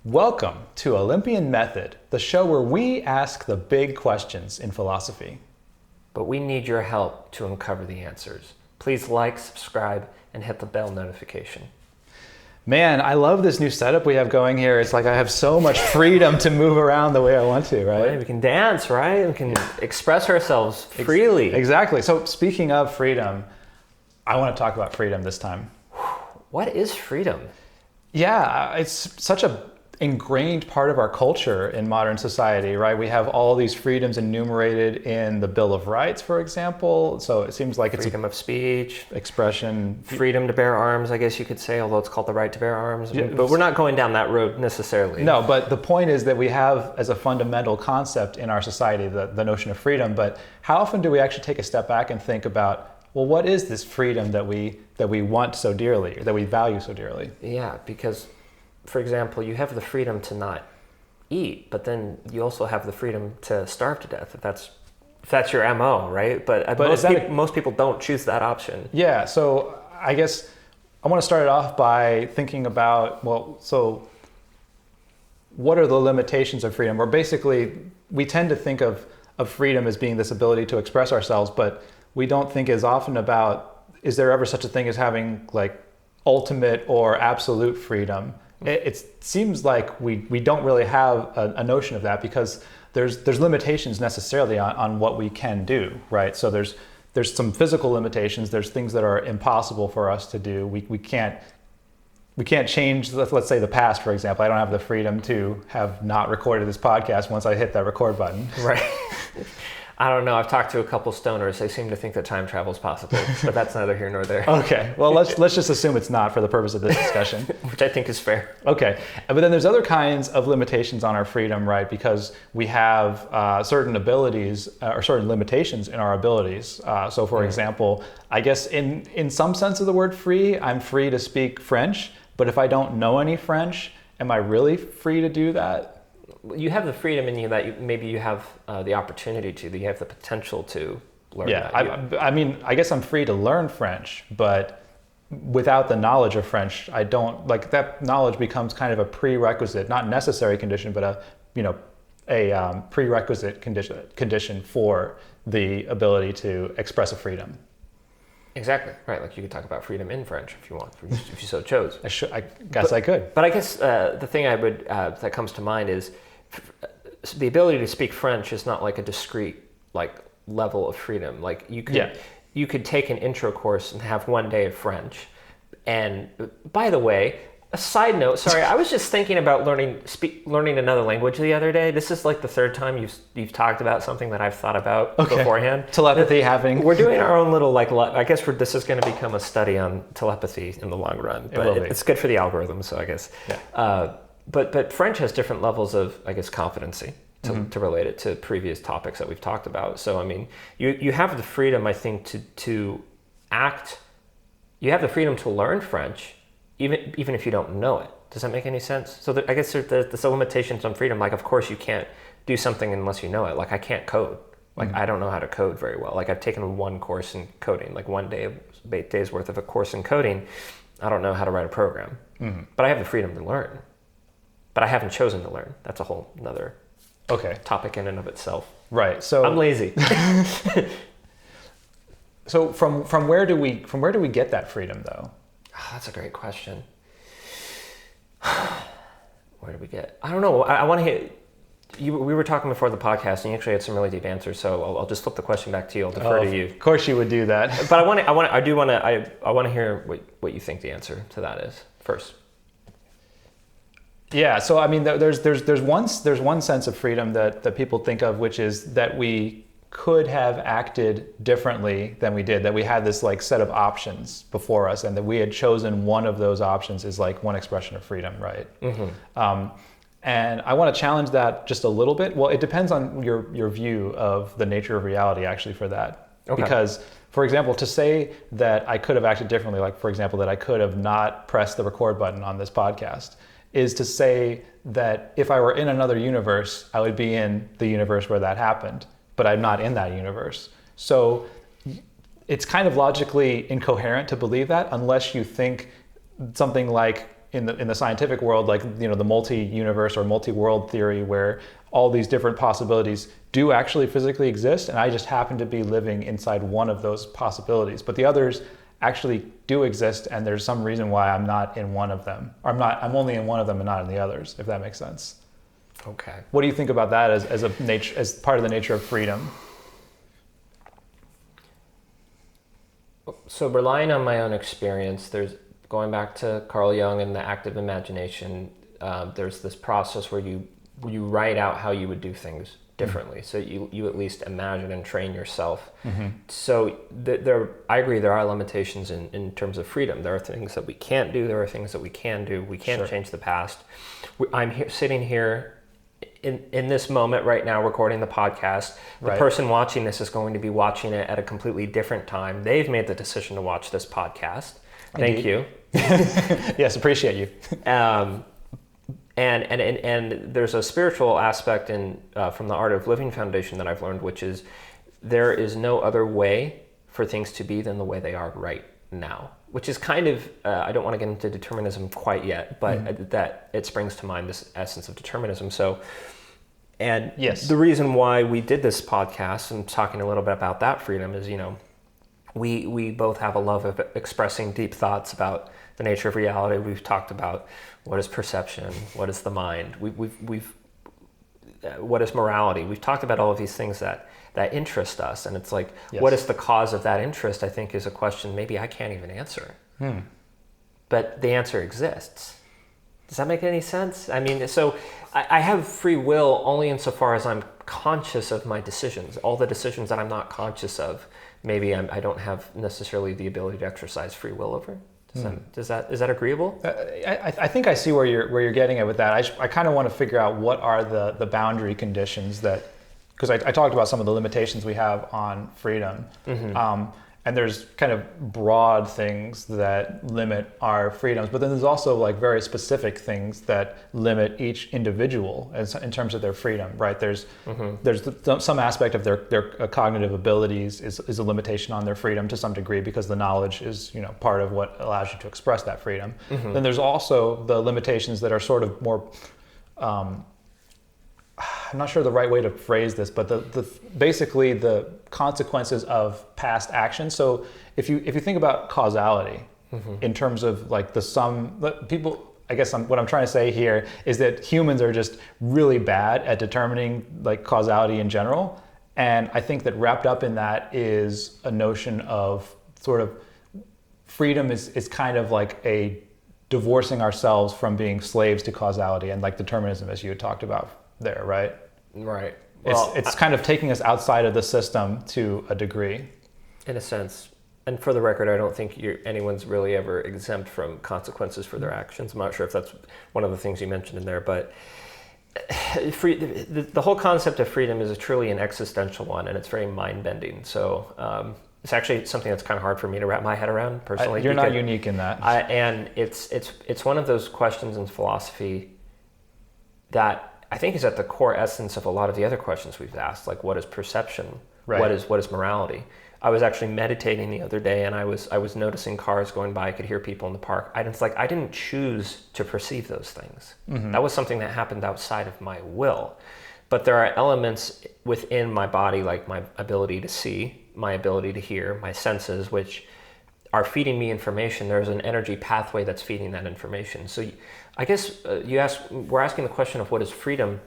Welcome to Olympian Method, the show where we ask the big questions in philosophy. But we need your help to uncover the answers. Please like, subscribe, and hit the bell notification. Man, I love this new setup we have going here. It's like I have so much freedom to move around the way I want to, right? We can dance, right? We can express ourselves freely. Exactly. So speaking of freedom, I want to talk about freedom this time. What is freedom? Yeah, it's such a ingrained part of our culture in modern society, right? We have all these freedoms enumerated in the Bill of Rights, for example. So it seems like it's freedom of speech, expression, freedom to bear arms, I guess you could say, although it's called the right to bear arms. But we're not going down that road necessarily. No, but the point is that we have as a fundamental concept in our society the notion of freedom. But how often do we actually take a step back and think about, well, what is this freedom that we want so dearly, that we value so dearly? Yeah, because for example, you have the freedom to not eat, but then you also have the freedom to starve to death if that's your MO, right? But most people don't choose that option. Yeah, so I guess I want to start it off by thinking about, so what are the limitations of freedom? Or basically, we tend to think of freedom as being this ability to express ourselves, but we don't think as often about, is there ever such a thing as having like ultimate or absolute freedom? It seems like we don't really have a notion of that because there's limitations necessarily on what we can do, right? So there's some physical limitations. There's things that are impossible for us to do. We can't change, let's say the past, for example. I don't have the freedom to have not recorded this podcast once I hit that record button. Right. I don't know. I've talked to a couple stoners. They seem to think that time travel is possible, but that's neither here nor there. Okay. Well, let's just assume it's not for the purpose of this discussion. Which I think is fair. Okay. But then there's other kinds of limitations on our freedom, right? Because we have certain abilities or certain limitations in our abilities. So for example, I guess in some sense of the word free, I'm free to speak French, but if I don't know any French, am I really free to do that? You have the freedom in you that maybe you have the opportunity to, that you have the potential to learn that. I mean, I guess I'm free to learn French, but without the knowledge of French, I don't, like that knowledge becomes kind of a prerequisite, not necessary condition, but a prerequisite condition for the ability to express a freedom. Exactly, right. Like you could talk about freedom in French if you want, if you so chose. I guess I could. But I guess the thing I would that comes to mind is the ability to speak French is not like a discrete level of freedom. Like you could take an intro course and have one day of French. And by the way, a side note, sorry, I was just thinking about learning another language the other day. This is like the third time you've talked about something that I've thought about beforehand. Telepathy happening. We're doing our own little I guess this is going to become a study on telepathy in the long run. But it's good for the algorithm, so I guess. Yeah. But French has different levels of, I guess, competency to relate it to previous topics that we've talked about. So I mean, you have the freedom, I think, to act. You have the freedom to learn French, even if you don't know it. Does that make any sense? So I guess there's limitations on freedom. Like, of course, you can't do something unless you know it. Like, I can't code. Like, I don't know how to code very well. Like, I've taken one course in coding, like 1 day's worth of a course in coding. I don't know how to write a program. But I have the freedom to learn. But I haven't chosen to learn. That's a whole nother topic in and of itself. Right. So I'm lazy. So from where do we get that freedom, though? Oh, that's a great question. Where do we get? I don't know. I want to hear. We were talking before the podcast, and you actually had some really deep answers. So I'll just flip the question back to you. I'll defer to you. Of course, you would do that. But I want to hear what you think the answer to that is first. Yeah. So I mean, there's one sense of freedom that people think of, which is that we could have acted differently than we did, that we had this like set of options before us and that we had chosen one of those options is like one expression of freedom, right? And I want to challenge that just a little bit. Well, it depends on your view of the nature of reality actually for that. Because, for example, to say that I could have acted differently, like for example, that I could have not pressed the record button on this podcast, is to say that if I were in another universe, I would be in the universe where that happened. But I'm not in that universe. So it's kind of logically incoherent to believe that unless you think something like in the scientific world, like, you know, the multi-universe or multi-world theory, where all these different possibilities do actually physically exist, and I just happen to be living inside one of those possibilities. But the others actually do exist, and there's some reason why I'm not in one of them. Or I'm only in one of them and not in the others, if that makes sense. Okay. What do you think about that as part of the nature of freedom? So relying on my own experience, going back to Carl Jung and the active imagination, there's this process where you write out how you would do things differently. So you at least imagine and train yourself. So I agree, there are limitations in terms of freedom. There are things that we can't do. There are things that we can do. We can't change the past. I'm sitting here in this moment right now recording the podcast. The person watching this is going to be watching it at a completely different time. They've made the decision to watch this podcast. Thank you. Yes, appreciate you. And there's a spiritual aspect from the Art of Living Foundation that I've learned, which is there is no other way for things to be than the way they are right now, which is kind of, I don't want to get into determinism quite yet, but that it springs to mind, this essence of determinism. So, and yes, the reason why we did this podcast and talking a little bit about that freedom is, you know, we both have a love of expressing deep thoughts about the nature of reality. We've talked about what is perception, what is the mind, what is morality. We've talked about all of these things that interest us, and it's like, what is the cause of that interest? I think is a question maybe I can't even answer, but the answer exists. Does that make any sense? I mean, so I have free will only insofar as I'm conscious of my decisions. All the decisions that I'm not conscious of, maybe I don't have necessarily the ability to exercise free will over. Is that agreeable? I think I see where you're getting at with that. I kind of want to figure out what are the boundary conditions that, because I talked about some of the limitations we have on freedom. And there's kind of broad things that limit our freedoms, but then there's also like very specific things that limit each individual in terms of their freedom, right? There's some aspect of their cognitive abilities is a limitation on their freedom to some degree, because the knowledge is, you know, part of what allows you to express that freedom. Then there's also the limitations that are sort of more, I'm not sure the right way to phrase this, but basically the consequences of past action. So if you think about causality in terms of like the sum, people, I guess what I'm trying to say here is that humans are just really bad at determining like causality in general. And I think that wrapped up in that is a notion of sort of freedom is kind of like a divorcing ourselves from being slaves to causality and like determinism, as you had talked about there, right? Right. Well, it's kind of taking us outside of the system to a degree. In a sense. And for the record, I don't think anyone's really ever exempt from consequences for their actions. I'm not sure if that's one of the things you mentioned in there, but the whole concept of freedom is truly an existential one, and it's very mind-bending. So it's actually something that's kind of hard for me to wrap my head around personally. You're not unique in that. And it's one of those questions in philosophy that I think is at the core essence of a lot of the other questions we've asked, like what is perception? Right. What is morality? I was actually meditating the other day, and I was noticing cars going by. I could hear people in the park. I didn't choose to perceive those things. That was something that happened outside of my will. But there are elements within my body, like my ability to see, my ability to hear, my senses, which are feeding me information. There's an energy pathway that's feeding that information. So I guess we're asking the question of what is freedom,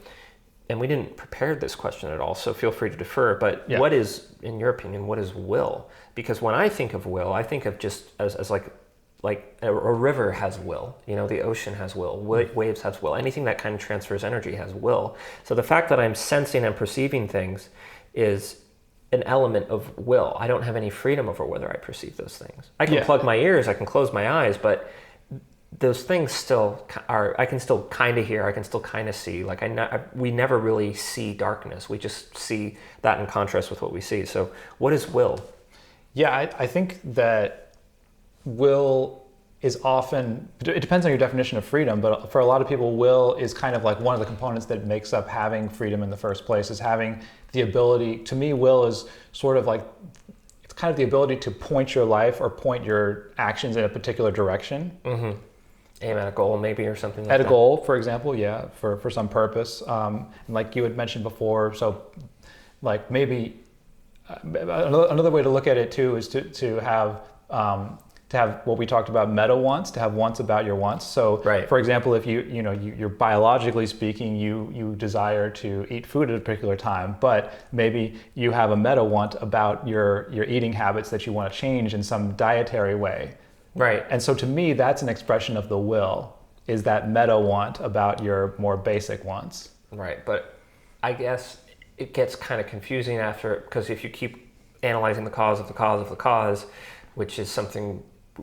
and we didn't prepare this question at all, so feel free to defer. But what is, in your opinion, what is will? Because when I think of will, I think of just as like a river has will. You know, the ocean has will. Waves has will. Anything that kind of transfers energy has will. So the fact that I'm sensing and perceiving things is an element of will. I don't have any freedom over whether I perceive those things. I can plug my ears, I can close my eyes, but those things still are, I can still kind of hear, I can still kind of see. Like we never really see darkness. We just see that in contrast with what we see. So what is will? Yeah, I think that will is often, it depends on your definition of freedom, but for a lot of people, will is kind of like one of the components that makes up having freedom in the first place, is having the ability, to me, will is sort of like, it's kind of the ability to point your life or point your actions in a particular direction. Aim at a goal maybe or something like that. At a goal, for example, yeah, for some purpose. And like you had mentioned before, so like maybe another way to look at it too is to have what we talked about, meta wants, to have wants about your wants. So for example, if you're biologically speaking, you desire to eat food at a particular time, but maybe you have a meta want about your eating habits that you want to change in some dietary way. Right. And so to me, that's an expression of the will, is that meta want about your more basic wants. Right. But I guess it gets kind of confusing after, because if you keep analyzing the cause of the cause of the cause, which is something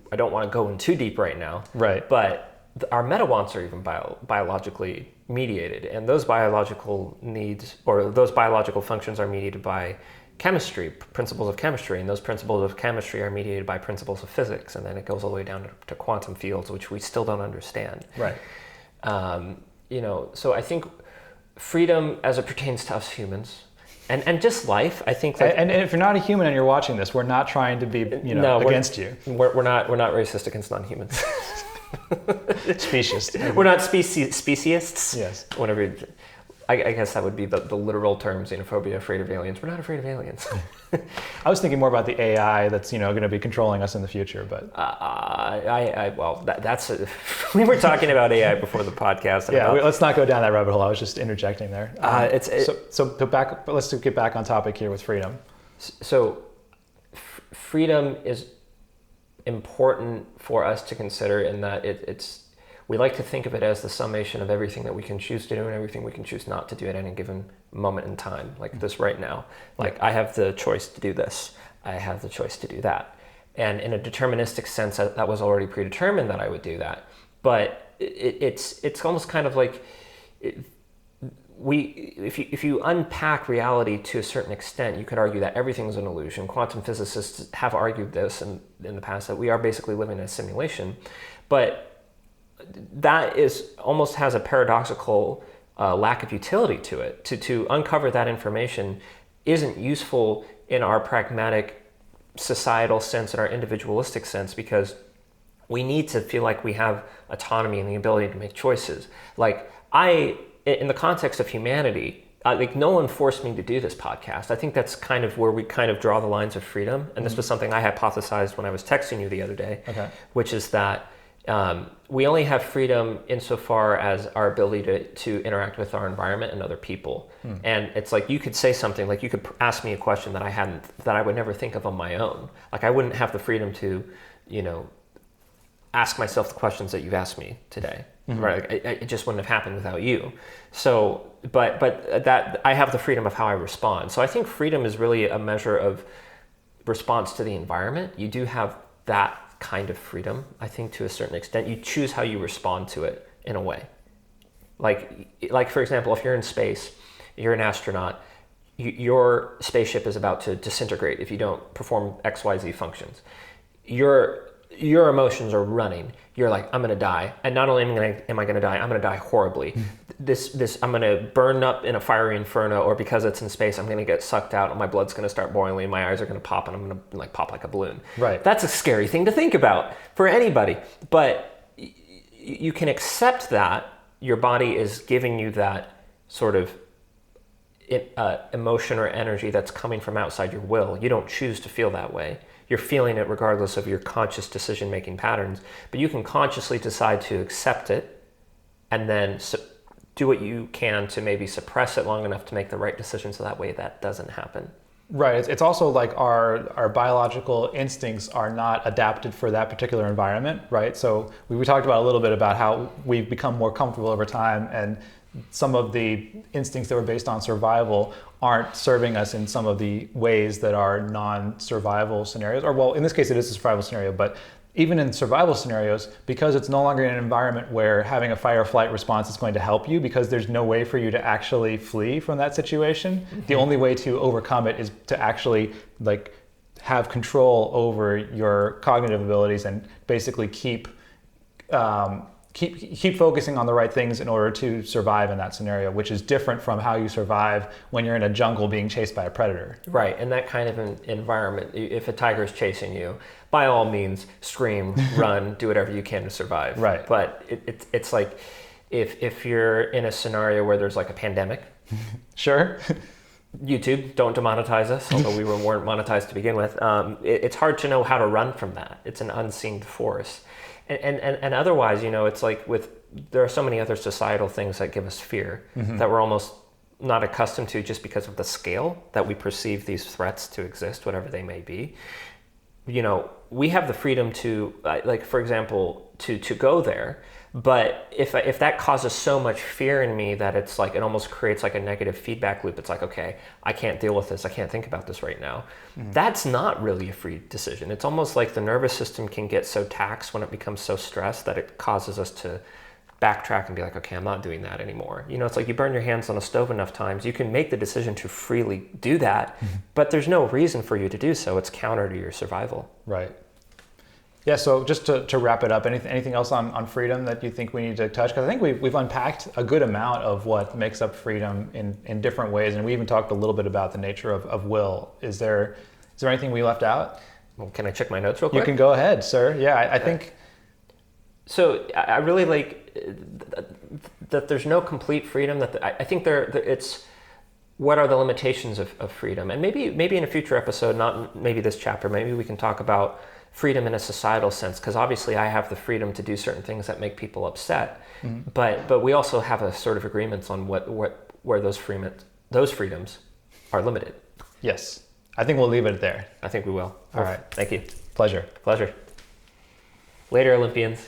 I don't want to go in too deep right now. Right. But our meta wants are even biologically mediated, and those biological needs or those biological functions are mediated by chemistry, principles of chemistry, and those principles of chemistry are mediated by principles of physics, and then it goes all the way down to quantum fields, which we still don't understand. Right. So I think freedom as it pertains to us humans, and just life, I think that... And if you're not a human and you're watching this, we're not trying to be, against you. We're not racist against non-humans. Speciest. We're not speciesists. Yes. Whatever. I guess that would be the literal term, xenophobia, afraid of aliens. We're not afraid of aliens. I was thinking more about the AI that's going to be controlling us in the future, but that's we were talking about AI before the podcast. Let's not go down that rabbit hole. I was just interjecting there. Let's get back on topic here with freedom. So freedom is important for us to consider in that it's. We like to think of it as the summation of everything that we can choose to do and everything we can choose not to do at any given moment in time, like this right now. Like I have the choice to do this. I have the choice to do that. And in a deterministic sense, that was already predetermined that I would do that. But it's almost kind of like if you unpack reality to a certain extent, you could argue that everything's an illusion. Quantum physicists have argued this in the past, that we are basically living in a simulation. But that almost has a paradoxical lack of utility to it. To uncover that information isn't useful in our pragmatic societal sense and our individualistic sense, because we need to feel like we have autonomy and the ability to make choices. Like in the context of humanity, no one forced me to do this podcast. I think that's kind of where we kind of draw the lines of freedom. And this was something I hypothesized when I was texting you the other day, which is that we only have freedom insofar as our ability to interact with our environment and other people. And it's like you could say something, like you could ask me a question that I would never think of on my own. Like I wouldn't have the freedom to, ask myself the questions that you've asked me today. Right? It just wouldn't have happened without you. So, but that I have the freedom of how I respond. So I think freedom is really a measure of response to the environment. You do have that kind of freedom, I think, to a certain extent. You choose how you respond to it in a way. Like for example, if you're in space, you're an astronaut, your spaceship is about to disintegrate if you don't perform XYZ functions. Your emotions are running. You're like, I'm gonna die, and not only am I gonna die, I'm gonna die horribly. This I'm gonna burn up in a fiery inferno, or because it's in space, I'm gonna get sucked out, and my blood's gonna start boiling, my eyes are gonna pop, and I'm gonna pop like a balloon. Right. That's a scary thing to think about for anybody. But you can accept that your body is giving you that sort of emotion or energy that's coming from outside your will. You don't choose to feel that way. You're feeling it regardless of your conscious decision-making patterns, but you can consciously decide to accept it and then do what you can to maybe suppress it long enough to make the right decision so that way that doesn't happen. Right. It's also like our biological instincts are not adapted for that particular environment, right? So we talked about a little bit about how we've become more comfortable over time, and some of the instincts that were based on survival aren't serving us in some of the ways that are non-survival scenarios. Or well, in this case, it is a survival scenario, but even in survival scenarios, because it's no longer in an environment where having a fight or flight response is going to help you, because there's no way for you to actually flee from that situation. The only way to overcome it is to actually have control over your cognitive abilities and basically keep keep focusing on the right things in order to survive in that scenario, which is different from how you survive when you're in a jungle being chased by a predator. Right, in that kind of an environment, if a tiger is chasing you, by all means, scream, run, do whatever you can to survive. Right. But it's like if you're in a scenario where there's like a pandemic. Sure. YouTube, don't demonetize us, although we weren't monetized to begin with. It's hard to know how to run from that. It's an unseen force. And otherwise, it's like there are so many other societal things that give us fear that we're almost not accustomed to just because of the scale that we perceive these threats to exist, whatever they may be. We have the freedom to, like, for example, to go there. But if that causes so much fear in me that it's like, it almost creates like a negative feedback loop. It's like, okay, I can't deal with this. I can't think about this right now. That's not really a free decision. It's almost like the nervous system can get so taxed when it becomes so stressed that it causes us to backtrack and be like, okay, I'm not doing that anymore. It's like you burn your hands on a stove enough times, you can make the decision to freely do that, but there's no reason for you to do so. It's counter to your survival. Right. Yeah, so just to wrap it up, anything else on freedom that you think we need to touch? Because I think we've unpacked a good amount of what makes up freedom in different ways, and we even talked a little bit about the nature of will. Is there anything we left out? Well, can I check my notes real quick? You can go ahead, sir. Yeah, I think... So I really like that there's no complete freedom. I think it's what are the limitations of freedom? And maybe in a future episode, not maybe this chapter, maybe we can talk about freedom in a societal sense, because obviously I have the freedom to do certain things that make people upset, but we also have a sort of agreements on where those freedoms are limited. Yes, I think we'll leave it there. I think we will. All right. Thank you. Pleasure. Later, Olympians.